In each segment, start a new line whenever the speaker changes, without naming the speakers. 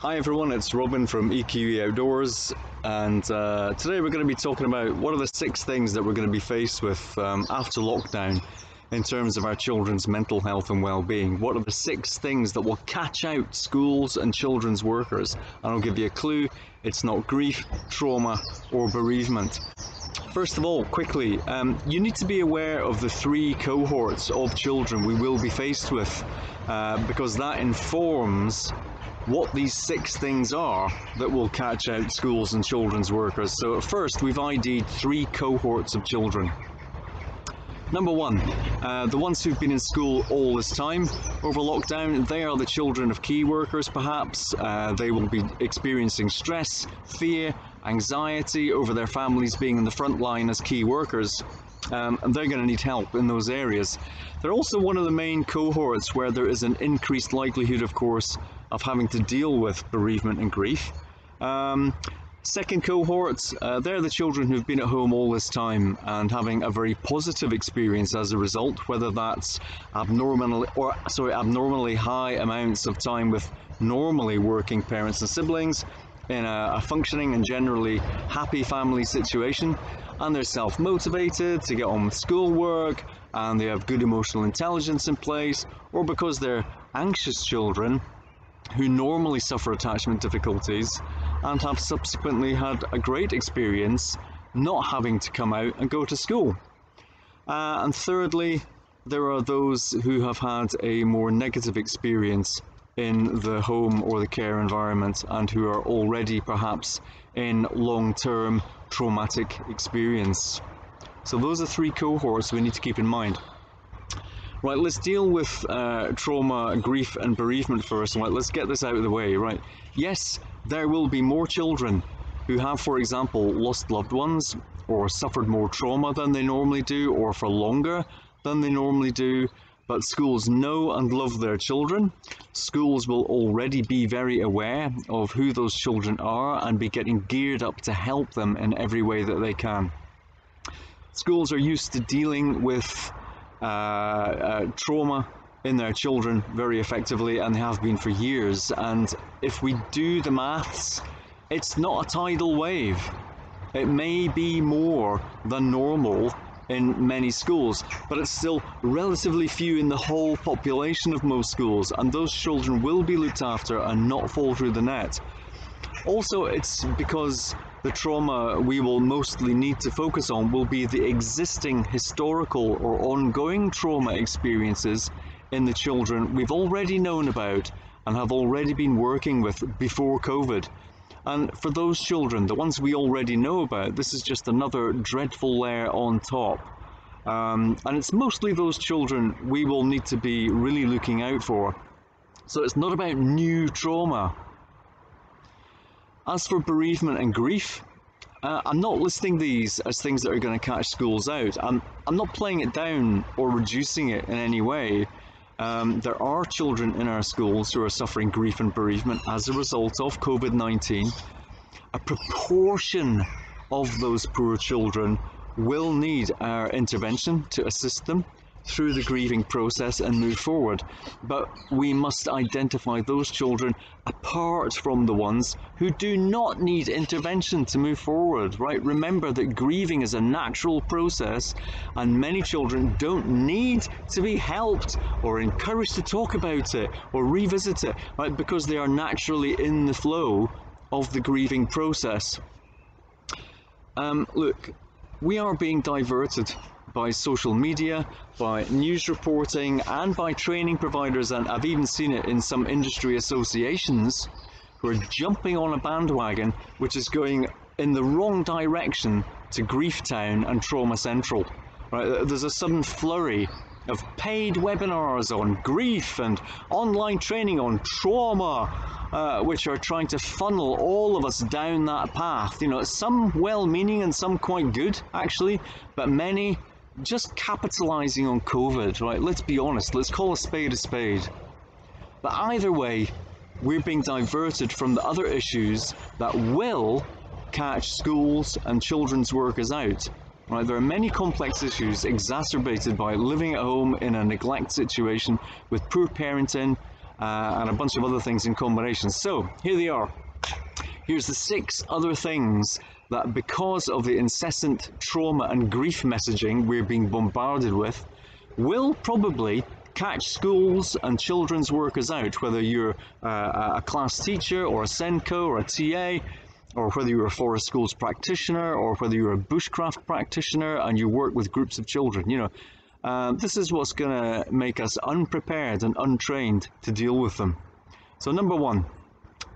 Hi everyone, it's Robin from EQE Outdoors, and today we're going to be talking about what are the 6 things that we're going to be faced with after lockdown in terms of our children's mental health and well-being. What are the 6 things that will catch out schools and children's workers? And I'll give you a clue, it's not grief, trauma or bereavement. First of all, quickly, you need to be aware of the 3 cohorts of children we will be faced with because that informs what these 6 things are that will catch out schools and children's workers. So at first, we've ID'd 3 cohorts of children. Number 1, the ones who've been in school all this time over lockdown, they are the children of key workers perhaps. They will be experiencing stress, fear, anxiety over their families being in the front line as key workers. And they're going to need help in those areas. They're also one of the main cohorts where there is an increased likelihood, of course, of having to deal with bereavement and grief. Second cohort, they're the children who've been at home all this time and having a very positive experience as a result, whether that's abnormally high amounts of time with normally working parents and siblings in a functioning and generally happy family situation, and they're self-motivated to get on with schoolwork and they have good emotional intelligence in place, or because they're anxious children who normally suffer attachment difficulties and have subsequently had a great experience not having to come out and go to school. And thirdly, there are those who have had a more negative experience in the home or the care environment and who are already perhaps in long-term traumatic experience. So those are 3 cohorts we need to keep in mind. Right, let's deal with trauma, grief and bereavement first. Right, let's get this out of the way. Right, yes, there will be more children who have, for example, lost loved ones or suffered more trauma than they normally do or for longer than they normally do. But schools know and love their children. Schools will already be very aware of who those children are and be getting geared up to help them in every way that they can. Schools are used to dealing with trauma in their children very effectively, and they have been for years. And if we do the maths, it's not a tidal wave. It may be more than normal in many schools, but it's still relatively few in the whole population of most schools, and those children will be looked after and not fall through the net. Also, it's because the trauma we will mostly need to focus on will be the existing historical or ongoing trauma experiences in the children we've already known about and have already been working with before COVID. And for those children, the ones we already know about, this is just another dreadful layer on top. And it's mostly those children we will need to be really looking out for. So it's not about new trauma. As for bereavement and grief, I'm not listing these as things that are going to catch schools out. I'm not playing it down or reducing it in any way. There are children in our schools who are suffering grief and bereavement as a result of COVID-19. A proportion of those poor children will need our intervention to assist them through the grieving process and move forward. But we must identify those children apart from the ones who do not need intervention to move forward, right? Remember that grieving is a natural process and many children don't need to be helped or encouraged to talk about it or revisit it, right? Because they are naturally in the flow of the grieving process. Look, we are being diverted by social media, by news reporting, and by training providers, and I've even seen it in some industry associations who are jumping on a bandwagon which is going in the wrong direction to Grief Town and Trauma Central. Right? There's a sudden flurry of paid webinars on grief and online training on trauma, which are trying to funnel all of us down that path. You know, some well-meaning and some quite good, actually, but many just capitalizing on COVID, right? Let's be honest, let's call a spade a spade. But either way, we're being diverted from the other issues that will catch schools and children's workers out. Right, there are many complex issues exacerbated by living at home in a neglect situation with poor parenting and a bunch of other things in combination. So here they are. Here's the 6 other things that, because of the incessant trauma and grief messaging we're being bombarded with, will probably catch schools and children's workers out, whether you're a class teacher or a SENCO or a TA, or whether you're a forest schools practitioner, or whether you're a bushcraft practitioner and you work with groups of children. You know, this is what's going to make us unprepared and untrained to deal with them. So number 1,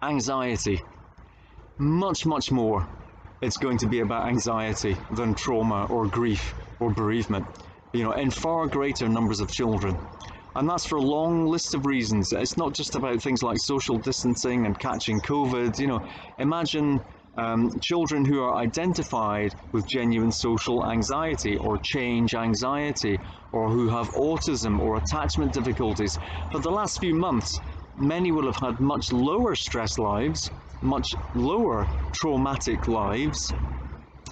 anxiety. Much more it's going to be about anxiety than trauma or grief or bereavement, you know, in far greater numbers of children. And that's for a long list of reasons. It's not just about things like social distancing and catching COVID. You know, imagine children who are identified with genuine social anxiety or change anxiety, or who have autism or attachment difficulties. For the last few months, many will have had much lower stress lives, much lower traumatic lives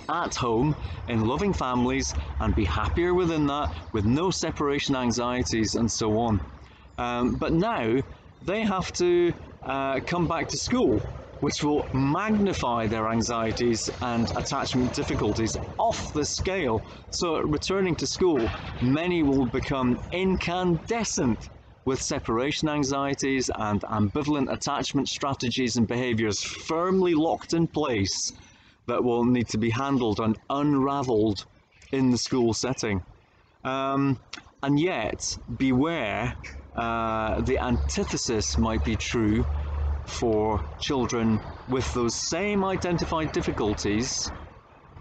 at home in loving families, and be happier within that, with no separation anxieties and so on. But now they have to come back to school, which will magnify their anxieties and attachment difficulties off the scale. So returning to school, many will become incandescent with separation anxieties and ambivalent attachment strategies and behaviours firmly locked in place that will need to be handled and unravelled in the school setting. And yet, beware, the antithesis might be true for children with those same identified difficulties,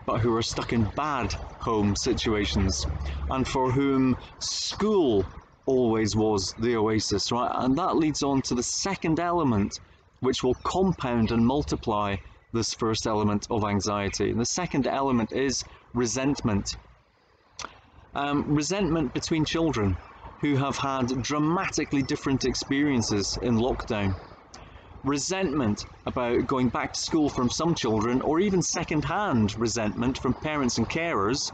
but who are stuck in bad home situations, and for whom school always was the oasis, right? And that leads on to the second element, which will compound and multiply this first element of anxiety. And the second element is resentment. Resentment between children who have had dramatically different experiences in lockdown. Resentment about going back to school from some children, or even second-hand resentment from parents and carers.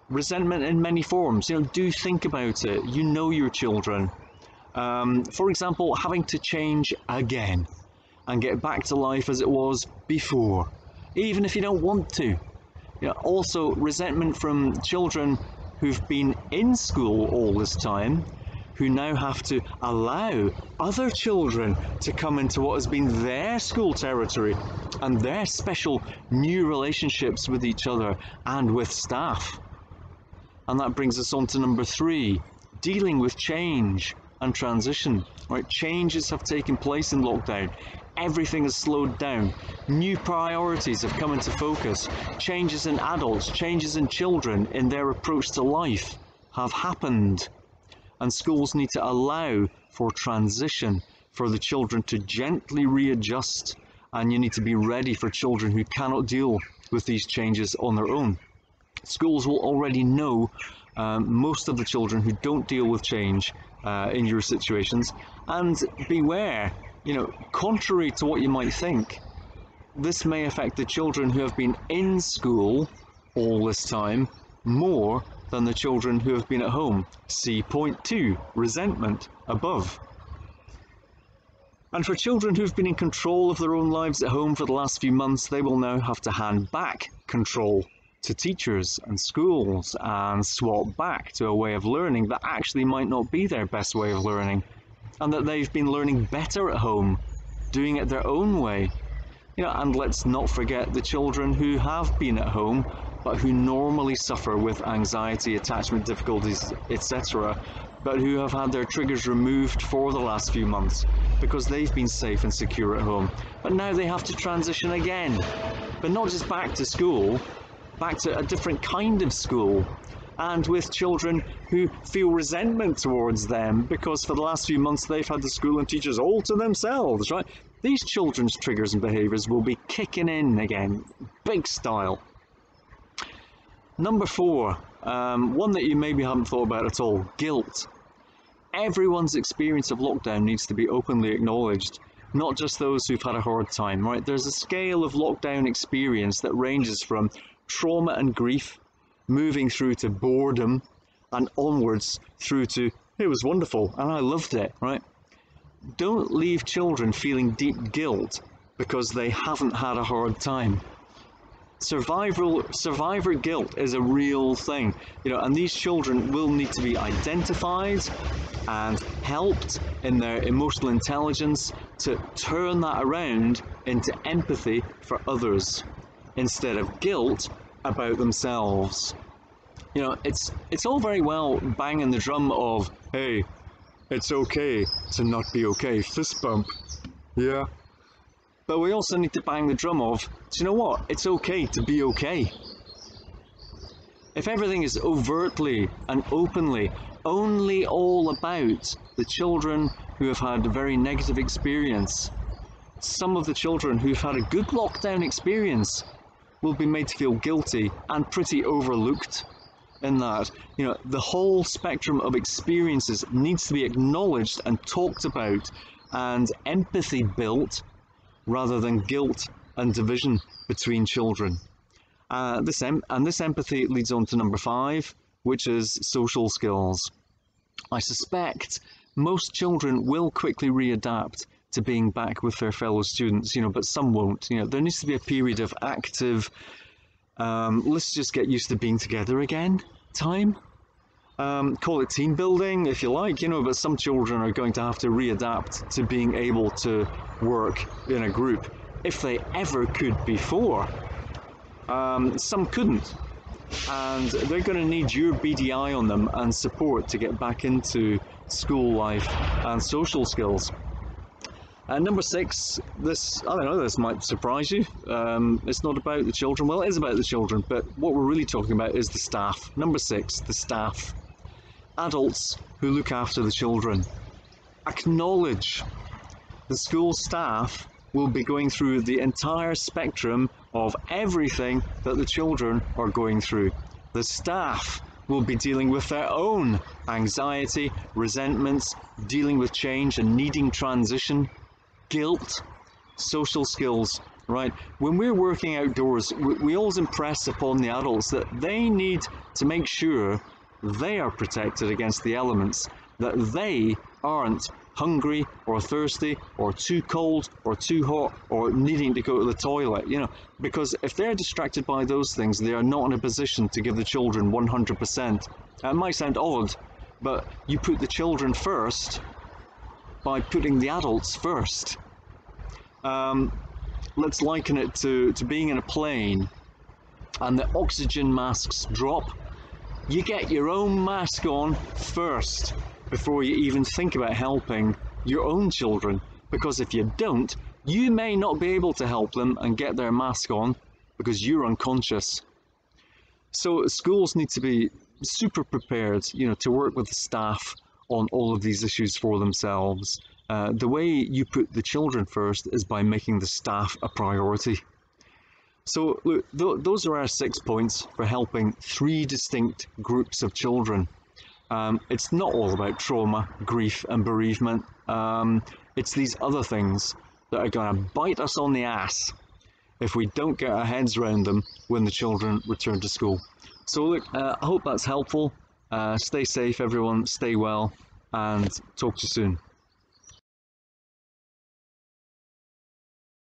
Resentment in many forms. You know, do think about it. You know your children. For example, having to change again and get back to life as it was before, even if you don't want to. You know, also resentment from children who've been in school all this time, who now have to allow other children to come into what has been their school territory and their special new relationships with each other and with staff. And that brings us on to number 3, dealing with change and transition. Right? Changes have taken place in lockdown. Everything has slowed down. New priorities have come into focus. Changes in adults, changes in children, in their approach to life have happened. And schools need to allow for transition, for the children to gently readjust. And you need to be ready for children who cannot deal with these changes on their own. Schools will already know most of the children who don't deal with change in your situations. And beware, you know, contrary to what you might think, this may affect the children who have been in school all this time more than the children who have been at home. See point 2, resentment, above. And for children who've been in control of their own lives at home for the last few months, they will now have to hand back control to teachers and schools and swap back to a way of learning that actually might not be their best way of learning, and that they've been learning better at home, doing it their own way. You know, and let's not forget the children who have been at home but who normally suffer with anxiety, attachment difficulties, etc., but who have had their triggers removed for the last few months because they've been safe and secure at home. But now they have to transition again, but not just back to school, back to a different kind of school, and with children who feel resentment towards them because for the last few months they've had the school and teachers all to themselves, right? These children's triggers and behaviours will be kicking in again, big style. Number 4, one that you maybe haven't thought about at all, guilt. Everyone's experience of lockdown needs to be openly acknowledged, not just those who've had a hard time, right? There's a scale of lockdown experience that ranges from trauma and grief, moving through to boredom, and onwards through to, it was wonderful and I loved it, right? don't leave children feeling deep guilt because they haven't had a hard time. Survivor guilt is a real thing, and these children will need to be identified and helped in their emotional intelligence to turn that around into empathy for others instead of guilt about themselves. It's all very well banging the drum of, hey, it's okay to not be okay, fist bump, yeah. But we also need to bang the drum of, do you know what? It's okay to be okay. If everything is overtly and openly only all about the children who have had a very negative experience, some of the children who've had a good lockdown experience will be made to feel guilty and pretty overlooked in that. The whole spectrum of experiences needs to be acknowledged and talked about and empathy built rather than guilt and division between children. This empathy leads on to number 5, which is social skills. I suspect most children will quickly readapt to being back with their fellow students, but some won't. There needs to be a period of active, let's just get used to being together again time. Call it team building if you like, but some children are going to have to readapt to being able to work in a group if they ever could before. Some couldn't, and they're going to need your BDI on them and support to get back into school life and social skills. And number 6, this might surprise you. It's not about the children. Well, it is about the children, but what we're really talking about is the staff. Number 6, the staff. Adults who look after the children. Acknowledge the school staff will be going through the entire spectrum of everything that the children are going through. The staff will be dealing with their own anxiety, resentments, dealing with change and needing transition, guilt, social skills, right? When we're working outdoors, we always impress upon the adults that they need to make sure they are protected against the elements, that they aren't hungry or thirsty or too cold or too hot or needing to go to the toilet, because if they're distracted by those things, they are not in a position to give the children 100%. It might sound odd, but you put the children first by putting the adults first. Let's liken it to being in a plane and the oxygen masks drop. You get your own mask on first before you even think about helping your own children, because if you don't, you may not be able to help them and get their mask on because you're unconscious. So schools need to be super prepared, to work with the staff on all of these issues for themselves. The way you put the children first is by making the staff a priority. So look, those are our 6 points for helping 3 distinct groups of children. It's not all about trauma, grief and bereavement. It's these other things that are going to bite us on the ass if we don't get our heads around them when the children return to school. So look, I hope that's helpful. Stay safe everyone, stay well, and talk to you soon.